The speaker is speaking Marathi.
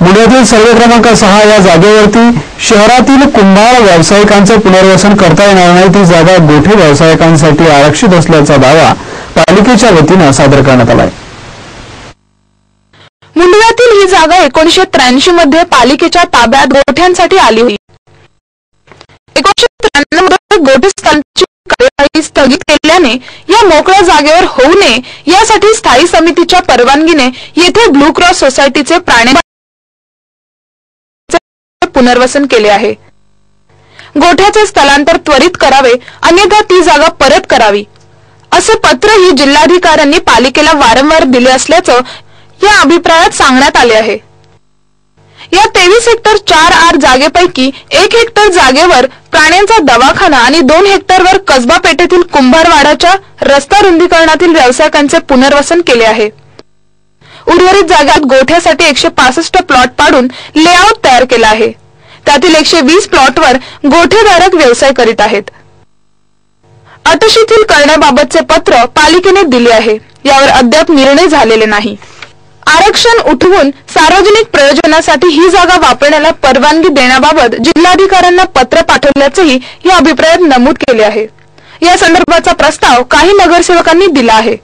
मुंबईतील सर्वे क्रमांक 6 या जागेवरती शहरातील कुंभार व्यावसायिकांचे पुनर्वसन करता येणार नाही। ती जागा गोठे व्यावसायिकांसाठी आरक्षित असल्याचा दावा पालिकेच्या वतीने सादर करण्यात आला आहे। मुंडव्यातील ही जागा 1983 मध्ये पालिकेच्या ताब्यात गोठ्यांसाठी आली होती। 1993 मध्ये गोठे स्थानची कार्यवाही स्थगित केल्याने या मोकळ्या जागेवर होऊ नये यासाठी स्थायी समितीच्या परवानगीने येथे ब्लू क्रॉस सोसायटीचे प्राणी पुनर्वसन केले आहे। गोठ्याचे स्थलांतर त्वरित करावे अन्यथा ती जागा परत करावी असे पत्रही जिल्हाधिकाऱ्यांनी पालिकेला वारंवार दिले असल्याचं या अभिप्रायात सांगण्यात आले आहे। या 23 हेक्टर 4R जागेपैकी 1 हेक्टर जागेवर प्राण्यांचा दवाखाना आणि 2 हेक्टरवर कसबा पेठेतील कुंभारवाडाच्या रस्ता रुंदीकरणातील व्यावसायिकांचे पुनर्वसन केले आहे। उर्वरित जागेत गोठ्यासाठी 165 प्लॉट पाडून लेआउट तयार केला आहे। त्यातील 120 प्लॉटवर गोठेधारक व्यवसाय करीत आहेत। अटशिथिल करण्याबाबतचे पत्र पालिकेने दिले आहे। यावर अद्याप निर्णय झालेले नाही। आरक्षण उठवून सार्वजनिक प्रयोजनासाठी ही जागा वापरण्याला परवानगी देण्याबाबत जिल्हाधिकाऱ्यांना पत्र पाठवल्याचेही या अभिप्रायात नमूद केले आहे। या संदर्भाचा प्रस्ताव काही नगरसेवकांनी दिला आहे।